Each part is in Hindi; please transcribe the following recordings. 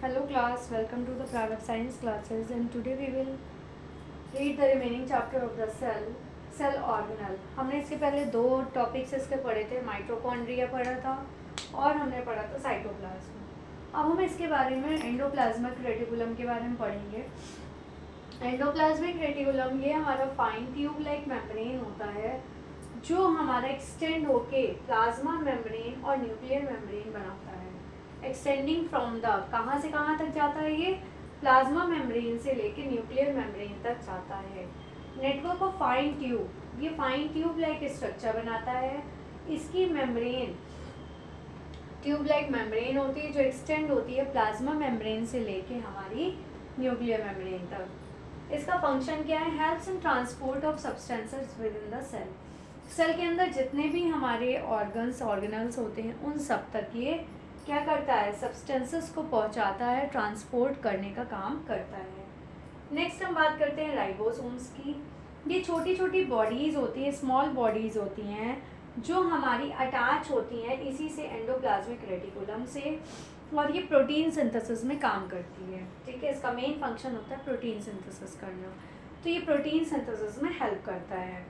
Hello class, welcome to the private science classes and today we will read the remaining chapter of the cell organelle. हमने इसके पहले दो टॉपिक्स इसके पढ़े थे, माइटोकॉन्ड्रिया पढ़ा था और हमने पढ़ा था साइटोप्लाज्म। अब हम इसके बारे में एंडोप्लाज्मिक रेटिकुलम के बारे में पढ़ेंगे। एंडोप्लाज्मिक रेटिकुलम ये हमारा फाइन ट्यूब लाइक मेम्ब्रेन होता है जो हमारा एक्सटेंड होके प्लाज्मा मेम्ब्रेन और न्यूक्लियर मेम्ब्रेन बनाता है। एक्सटेंडिंग फ्रॉम द कहाँ से कहाँ तक जाता है ये प्लाज्मा मेम्ब्रेन से लेके न्यूक्लियर मेम्ब्रेन तक जाता है। नेटवर्क ऑफ फाइन ट्यूब, ये फाइन ट्यूब लाइक स्ट्रक्चर बनाता है। इसकी मेम्ब्रेन ट्यूब लाइक मेम्ब्रेन होती है जो एक्सटेंड होती है प्लाज्मा मेम्ब्रेन से लेके हमारी न्यूक्लियर मेम्ब्रेन तक। इसका फंक्शन क्या है? Helps in transport of substances within the cell. Cell के अंदर जितने भी हमारे ऑर्गेनल्स होते हैं उन सब तक ये क्या करता है? सब्सटेंसेस को पहुंचाता है, ट्रांसपोर्ट करने का काम करता है। नेक्स्ट हम बात करते हैं राइबोसोम्स की। ये छोटी छोटी बॉडीज़ होती हैं, स्मॉल बॉडीज़ होती हैं जो हमारी अटैच होती हैं इसी से एंडोप्लाज्मिक रेटिकुलम से, और ये प्रोटीन सिंथेसिस में काम करती है। ठीक है, इसका मेन फंक्शन होता है प्रोटीन सिंथेसिस करना, तो ये प्रोटीन सिंथेसिस में हेल्प करता है।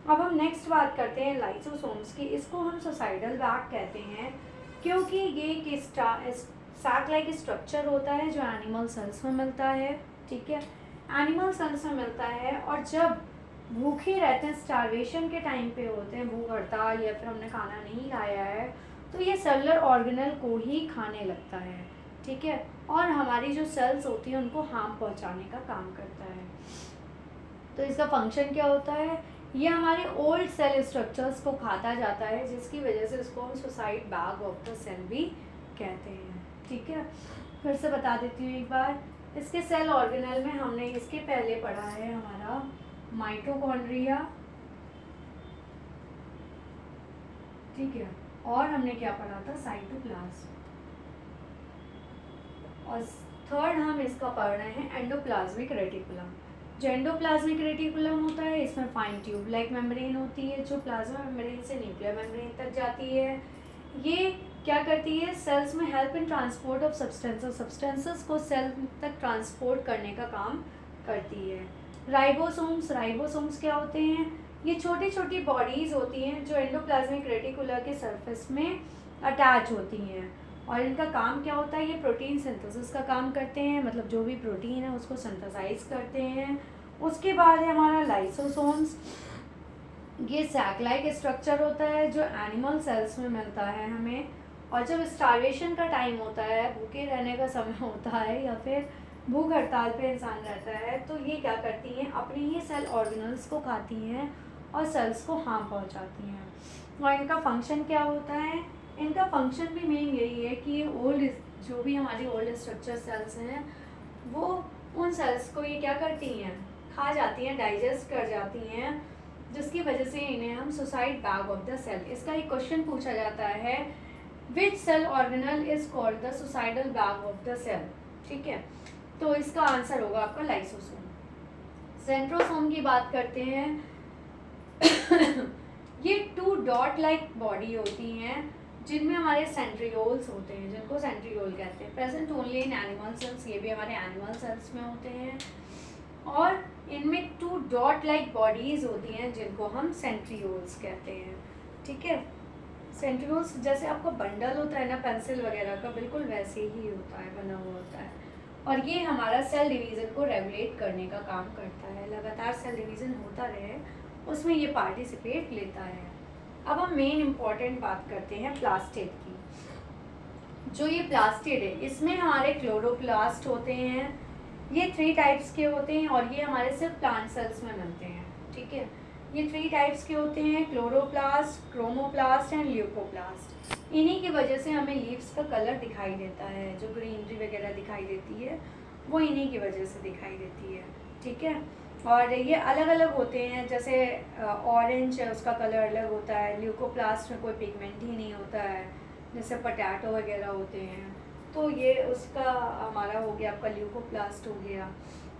अब हम नेक्स्ट बात करते हैं लाइसोसोम्स की। इसको हम सोसाइटल बैग कहते हैं क्योंकि ये एक सैक लाइक स्ट्रक्चर होता है जो एनिमल सेल्स में मिलता है। ठीक है, एनिमल सेल्स में मिलता है और जब भूखे रहते हैं, स्टारवेशन के टाइम पे होते हैं, भूख हड़ताल या फिर हमने खाना नहीं खाया है, तो ये सेलुलर ऑर्गेनल को ही खाने लगता है। ठीक है, और हमारी जो सेल्स होती हैं उनको हार्म पहुंचाने का काम करता है। तो इसका फंक्शन क्या होता है? ये हमारे ओल्ड सेल स्ट्रक्चर्स को खाता जाता है जिसकी वजह से इसको हम suicide bag of the cell भी कहते हैं। ठीक है, फिर से बता देती हूँ एक बार। इसके सेल ऑर्गेनल में हमने इसके पहले पढ़ा है हमारा माइटोकॉन्ड्रिया। ठीक है, और हमने क्या पढ़ा था? साइटोप्लाज्म। और थर्ड हम इसका पढ़ रहे हैं एंडोप्लाज्मिक रेटिकुलम। जो एंडोप्लाज्मिक रेटिकुलम होता है इसमें फाइन ट्यूब लाइक मेम्ब्रेन होती है जो प्लाज्मा मेम्ब्रेन से न्यूक्लियर मेम्ब्रेन तक जाती है। ये क्या करती है? सेल्स में help in transport of substances को सेल तक ट्रांसपोर्ट करने का काम करती है। राइबोसोम्स क्या होते हैं? ये छोटी छोटी बॉडीज़ होती हैं जो एंडोप्लाज्मिक रेटिकुलर के सरफेस में अटैच होती हैं, और इनका काम क्या होता है? ये प्रोटीन सिंथेसिस का काम करते हैं, मतलब जो भी प्रोटीन है उसको सिंथेसाइज करते हैं। उसके बाद है हमारा लाइसोसोम्स। ये सैक लाइक स्ट्रक्चर होता है जो एनिमल सेल्स में मिलता है हमें, और जब स्टारवेशन का टाइम होता है, भूखे रहने का समय होता है या फिर भूख हड़ताल पे इंसान रहता है, तो ये क्या करती हैं? अपने ही सेल ऑर्गेनल्स को खाती हैं और सेल्स को हार्म पहुंचाती हैं। और इनका फंक्शन क्या होता है? इनका फंक्शन भी मेन यही है कि ये जो भी हमारी ओल्ड स्ट्रक्चर सेल्स हैं वो उन सेल्स को ये क्या करती हैं? खा जाती हैं, डाइजेस्ट कर जाती हैं, जिसकी वजह से इन्हें हम suicide bag of the cell. इसका एक क्वेश्चन पूछा जाता है, which cell organelle is called the suicidal bag of the cell. ठीक है, तो इसका आंसर होगा आपका लाइसोसोम। सेंट्रोसोम की बात करते हैं। ये 2 डॉट लाइक बॉडी होती हैं जिनमें हमारे सेंट्रियोल्स होते हैं, जिनको सेंट्रियोल कहते हैं। Present only in animal cells, ये भी हमारे एनिमल सेल्स में होते हैं, और इनमें 2 डॉट लाइक बॉडीज़ होती हैं जिनको हम सेंट्रियोल्स कहते हैं। ठीक है, सेंट्रियोल्स जैसे आपका बंडल होता है ना पेंसिल वगैरह का, बिल्कुल वैसे ही होता है, बना हुआ होता है, और ये हमारा सेल डिवीज़न को रेगुलेट करने का काम करता है। लगातार सेल डिवीज़न होता रहे उसमें ये पार्टिसिपेट लेता है। अब हम मेन इम्पॉर्टेंट बात करते हैं प्लास्टिड की। जो ये प्लास्टिड है इसमें हमारे क्लोरोप्लास्ट होते हैं। ये 3 टाइप्स के होते हैं और ये हमारे सिर्फ प्लांट सेल्स में मिलते हैं। ठीक है, ये 3 टाइप्स के होते हैं, क्लोरोप्लास्ट, क्रोमोप्लास्ट एंड ल्यूकोप्लास्ट। इन्हीं की वजह से हमें लीव्स का कलर दिखाई देता है, जो ग्रीनरी वगैरह दिखाई देती है वो इन्हीं की वजह से दिखाई देती है। ठीक है, और ये अलग अलग होते हैं, जैसे ऑरेंज है उसका कलर अलग होता है, ल्यूकोप्लास्ट में कोई पिगमेंट ही नहीं होता है, जैसे पोटैटो वगैरह होते हैं, तो ये उसका हमारा हो गया, आपका ल्यूकोप्लास्ट हो गया।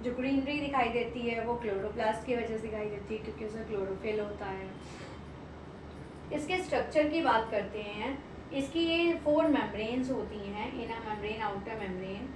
जो ग्रीनरी दिखाई देती है वो क्लोरोप्लास्ट की वजह से दिखाई देती है क्योंकि उसमें क्लोरोफिल होता है। इसके स्ट्रक्चर की बात करते हैं। इसकी ये 4 मेम्ब्रेन्स होती हैं, इनर मेम्ब्रेन, आउटर मेम्ब्रेन।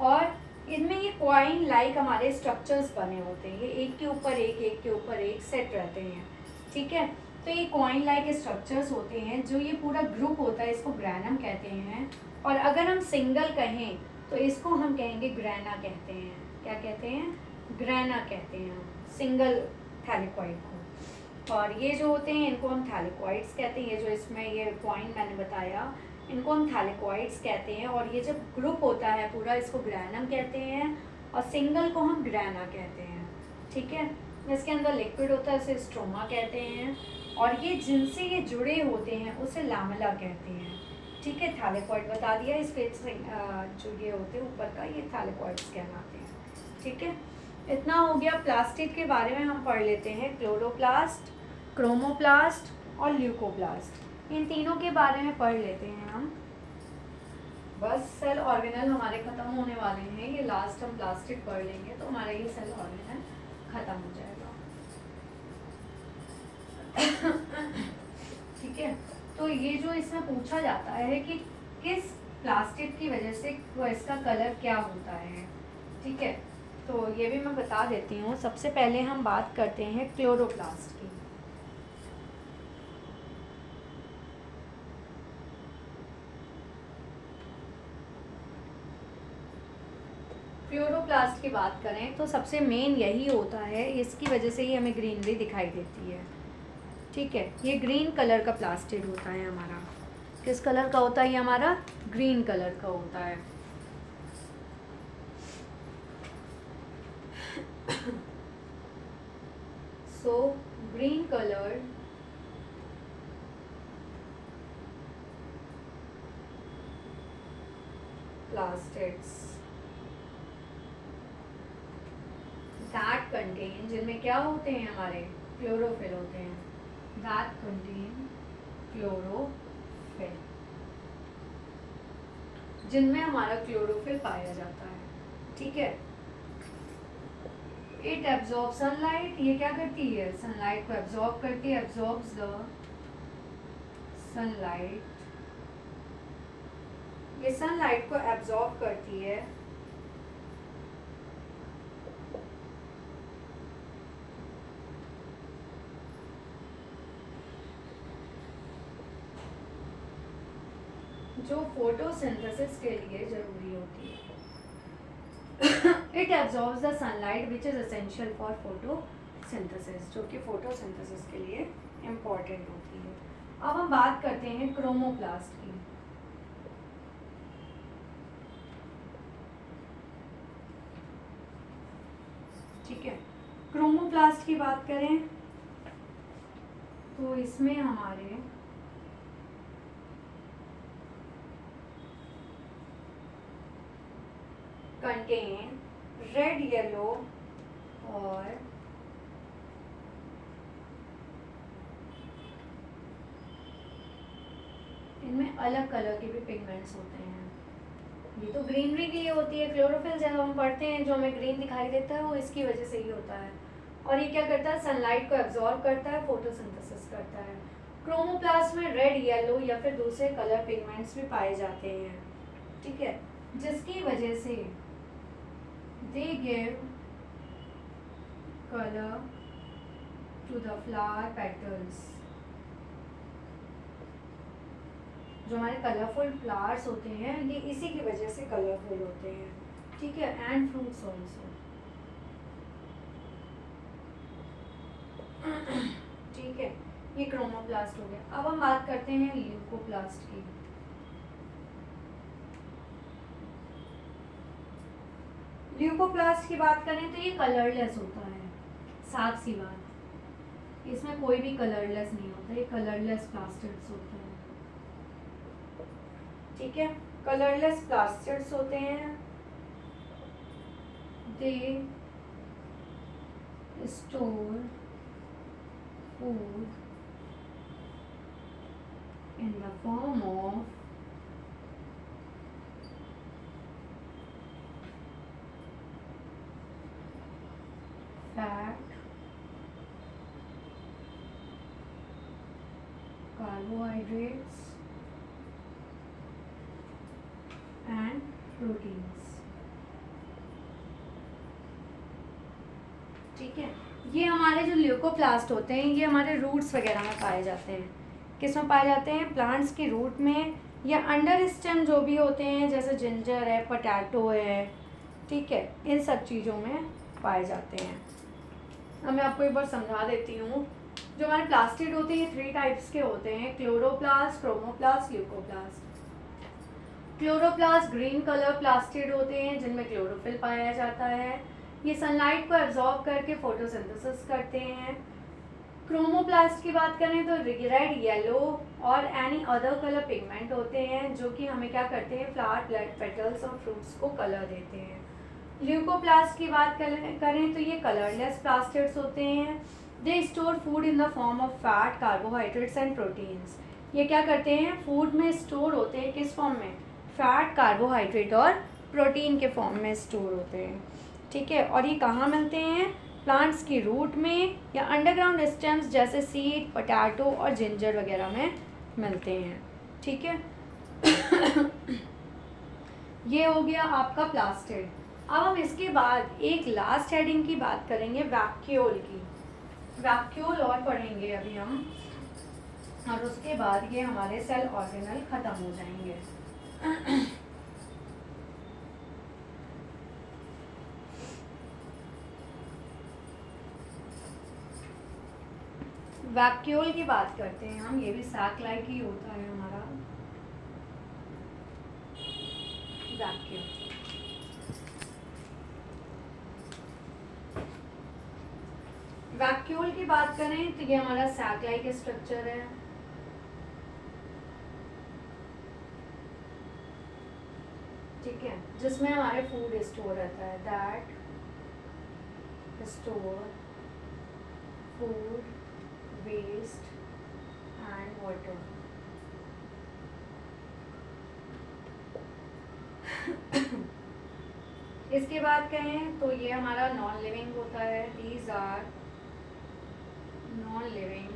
और इनमें ये कॉइन लाइक हमारे स्ट्रक्चर्स बने होते हैं, ये एक के ऊपर एक सेट रहते हैं, ठीक है। तो ये कॉइन लाइक स्ट्रक्चर्स होते हैं, जो ये पूरा ग्रुप होता है इसको ग्रैनम कहते हैं। और अगर हम सिंगल कहें तो इसको हम कहेंगे ग्रैना कहते हैं। क्या कहते हैं? ग्रैना कहते हैं हम सिंगल थैलेकॉइड को। और ये जो होते हैं इनको हम थैलेकॉइड्स कहते हैं। ये जो इसमें ये कॉइन मैंने बताया, इनको हम थैलेकॉइड्स कहते हैं। और ये जब ग्रुप होता है पूरा, इसको ग्रैनम कहते हैं, और सिंगल को हम ग्रैना कहते हैं, ठीक है। इसके अंदर लिक्विड होता है, उसे स्ट्रोमा कहते हैं। और ये जिनसे ये जुड़े होते हैं उसे लैमेला कहते हैं, ठीक है। थैलेकॉइड बता दिया, इसके जो ये होते हैं ऊपर का, ये थैलेकॉइड्स कहलाते हैं, ठीक है। इतना हो गया। प्लास्टिड के बारे में हम पढ़ लेते हैं। क्लोरोप्लास्ट, क्रोमोप्लास्ट और ल्यूकोप्लास्ट, इन तीनों के बारे में पढ़ लेते हैं हम। बस सेल ऑर्गेनल हमारे ख़त्म होने वाले हैं। ये लास्ट हम प्लास्टिड पढ़ लेंगे तो हमारा ये सेल ऑर्गेनल ख़त्म हो जाएगा। ठीक है। तो ये जो इसमें पूछा जाता है कि किस प्लास्टिड की वजह से इसका कलर क्या होता है, ठीक है। तो ये भी मैं बता देती हूँ। सबसे पहले हम बात करते हैं क्लोरोप्लास्ट की। क्लोरोप्लास्ट की बात करें तो सबसे मेन यही होता है, इसकी वजह से ही हमें ग्रीनरी दिखाई देती है, ठीक है। ये ग्रीन कलर का प्लास्टिड होता है हमारा। किस कलर का होता है ये हमारा? ग्रीन कलर का होता है। So green colour plastids that contain, जिनमें क्या होते हैं हमारे? क्लोरोफिल होते हैं। that contain क्लोरोफिल, जिनमें हमारा क्लोरोफिल पाया जाता है, ठीक है। इट एब्जॉर्ब सनलाइट, ये क्या करती है? सनलाइट को एब्जॉर्ब करती है। एब्जॉर्ब्स द सनलाइट, ये सनलाइट को एब्जॉर्ब करती है जो फोटोसिंथेसिस के लिए जरूरी होती है। It absorbs the sunlight which is essential for photosynthesis, जो कि फोटोसिंथेसिस के लिए इम्पॉर्टेंट होती है। अब हम बात करते हैं क्रोमोप्लास्ट की। ठीक है। क्रोमोप्लास्ट की बात करें तो इसमें हमारे कंटेन रेड, येलो और इनमें अलग कलर के भी पिगमेंट्स होते हैं। ये तो ग्रीनरी के लिए होती है। क्लोरोफिल जब हम पढ़ते हैं जो हमें ग्रीन दिखाई देता है वो इसकी वजह से ही होता है। और ये क्या करता है? सनलाइट को एब्जॉर्ब करता है, फोटोसिंथेसिस करता है। क्रोमोप्लास्ट में रेड, येलो या फिर दूसरे कलर पिगमेंट्स भी पाए जाते हैं, ठीक है, जिसकी वजह से they give colour to the flower petals. जो हमारे कलरफुल फ्लावर्स होते हैं ये इसी की वजह से कलरफुल होते हैं, ठीक है। एंड फ्रूट्स ऑल्सो, ठीक है। ये क्रोमोप्लास्ट हो गया। अब हम बात करते हैं ल्यूकोप्लास्ट की। ल्यूकोप्लास्ट की बात करें तो ये कलरलेस होता है। साफ सी बात, इसमें कोई भी कलरलेस नहीं होता, ये कलरलेस प्लास्टिड्स होते हैं, ठीक है। कलरलेस प्लास्टिड्स होते हैं। They store food in the form of fat, carbohydrates and proteins. ठीक है, ये हमारे जो ल्यूकोप्लास्ट होते हैं ये हमारे रूट्स वगैरह में पाए जाते हैं। किस में पाए जाते हैं? प्लांट्स की रूट में या अंडर स्टेम जो भी होते हैं, जैसे जिंजर है, पोटैटो है, ठीक है, इन सब चीज़ों में पाए जाते हैं। अब मैं आपको एक बार समझा देती हूँ। जो हमारे प्लास्टिड होते हैं ये 3 टाइप्स के होते हैं, chloroplast, chromoplast, leucoplast. Chloroplast green colour plastid होते हैं जिनमें क्लोरोफिल पाया जाता है। ये सनलाइट को एब्जॉर्ब करके फोटोसिंथेसिस करते हैं। क्रोमोप्लास्ट की बात करें तो रेड, येलो और एनी अदर कलर पिगमेंट होते हैं जो कि हमें क्या करते हैं? फ्लावर, ब्लड, पेटल्स और फ्रूट्स को कलर देते हैं। ल्यूकोप्लास्ट की बात करें तो ये कलरलेस प्लास्टिड्स होते हैं। They store food in the form of fat, carbohydrates and proteins. ये क्या करते हैं? फूड में स्टोर होते हैं। किस फॉर्म में? फैट, कार्बोहाइड्रेट और प्रोटीन के फॉर्म में स्टोर होते हैं। ठीक है, और ये कहाँ मिलते हैं? प्लांट्स की रूट में या अंडरग्राउंड स्टेम्स जैसे सीड, पोटैटो और जिंजर वगैरह में मिलते हैं। ठीक है ये हो गया आपका प्लास्टिड। अब हम इसके बाद एक लास्ट हेडिंग की बात करेंगे, वैक्यूल की। वैक्यूल और पढ़ेंगे अभी हम, और उसके बाद ये हमारे सेल ऑर्गेनल खत्म हो जाएंगे। वैक्यूल की बात करते हैं हम, ये भी सैक लाइक ही होता है हमारा वैक्यूल। वैक्यूल की बात करें तो ये हमारा सैक लाइक स्ट्रक्चर है। ठीक है, जिसमें हमारे फूड स्टोर रहता है। That store food, waste and water. इसके बाद कहें तो ये हमारा नॉन लिविंग होता है। These are non living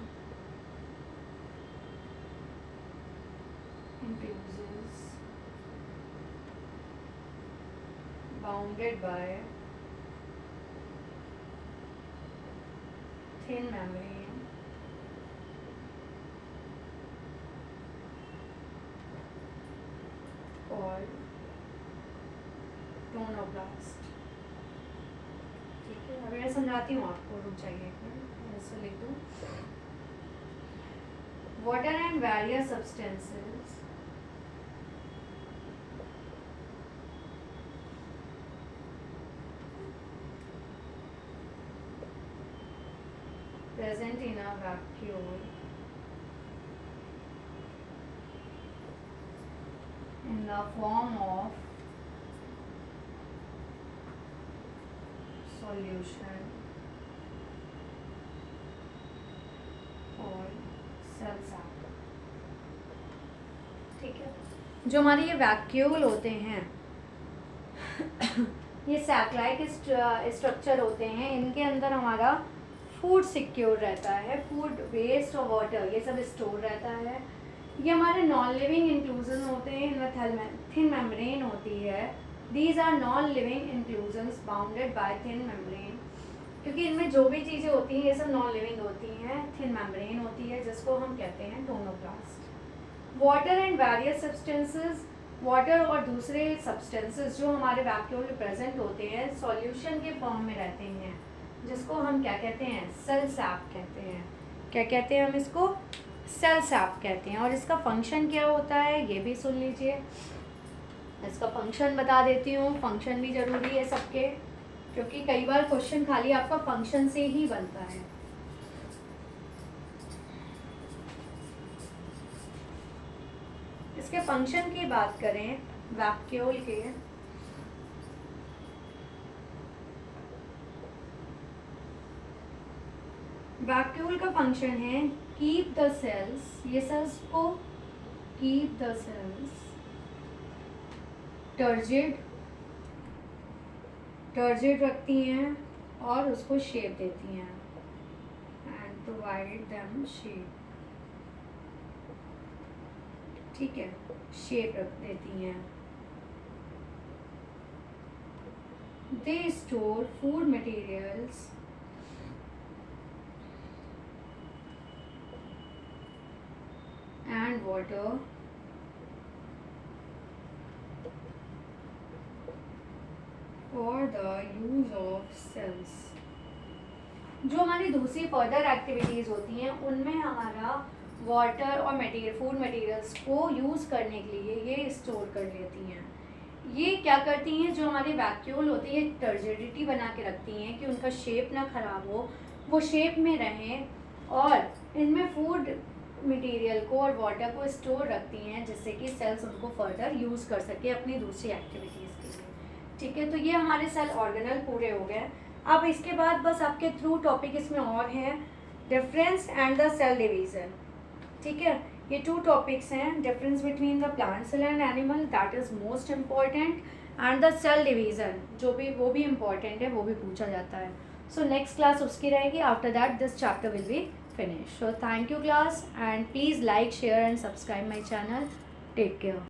inclusions bounded by thin membrane called tonoplast. ठीक है, अब मैं समझाती हूँ आपको, रुक जाइए एक मिनट, ऐसे लिख दूँ। Water and various substances present in a vacuole in the form of solution called cell sap। ठीक है, जो हमारे ये वैक्यूल होते हैं ये सैक लाइक स्ट्रक्चर होते हैं। इनके अंदर हमारा फूड सिक्योर रहता है, फूड, वेस्ट और वाटर ये सब स्टोर रहता है। ये हमारे नॉन लिविंग इंक्लूजन होते हैं, इनमें थिन मेम्ब्रेन होती है। These are non living inclusions bounded by thin membrane, क्योंकि इनमें जो भी चीज़ें होती हैं ये सब नॉन लिविंग होती हैं। थिन मेम्ब्रेन होती है जिसको हम कहते हैं tonoplast. Water and various substances, water और दूसरे सब्सटेंसेस जो हमारे वैक्यूल में प्रेजेंट होते हैं सॉल्यूशन के फॉर्म में रहते हैं, जिसको हम क्या कहते हैं? सेल सैप कहते हैं। क्या कहते हैं हम इसको? सेल सैप कहते हैं। और इसका फंक्शन क्या होता है ये भी सुन लीजिए। इसका फंक्शन बता देती हूँ, फंक्शन भी ज़रूरी है सबके, क्योंकि कई बार क्वेश्चन खाली आपका फंक्शन से ही बनता है। इसके फंक्शन की बात करें वैक्यूल के, वैक्यूल का फंक्शन है कीप द सेल्स, ये सेल्स को कीप द सेल्स टर्जिड रखती हैं और उसको शेप देती हैं एंड प्रोवाइड देम शेप। ठीक है, शेप रख देती हैं। they store food materials and water for the use of cells. जो हमारी दूसरी फर्दर एक्टिविटीज़ होती हैं उनमें हमारा वाटर और मटेरियल फूड मटेरियल्स को यूज़ करने के लिए ये स्टोर कर लेती हैं. ये क्या करती हैं, जो हमारी वैक्यूल होती है टर्जिडिटी बना के रखती हैं कि उनका शेप ना ख़राब हो, वो शेप में रहें और इनमें फूड मटेरियल को और वाटर को स्टोर रखती हैं जिससे कि सेल्स उनको फर्दर यूज़ कर सके अपनी दूसरी एक्टिविटीज़ के लिए. ठीक है, तो ये हमारे सेल ऑर्गेनल पूरे हो गए. अब इसके बाद बस आपके थ्रू टॉपिक इसमें और हैं, difference and the cell division. ठीक है, ये 2 टॉपिक्स हैं, difference between the plant cell and animal, that is most important, and the cell division वो भी इम्पॉर्टेंट है, वो भी पूछा जाता है. सो नेक्स्ट क्लास उसकी रहेगी. After that this chapter will be finished. So thank you class, and please like, share and subscribe my channel. Take care.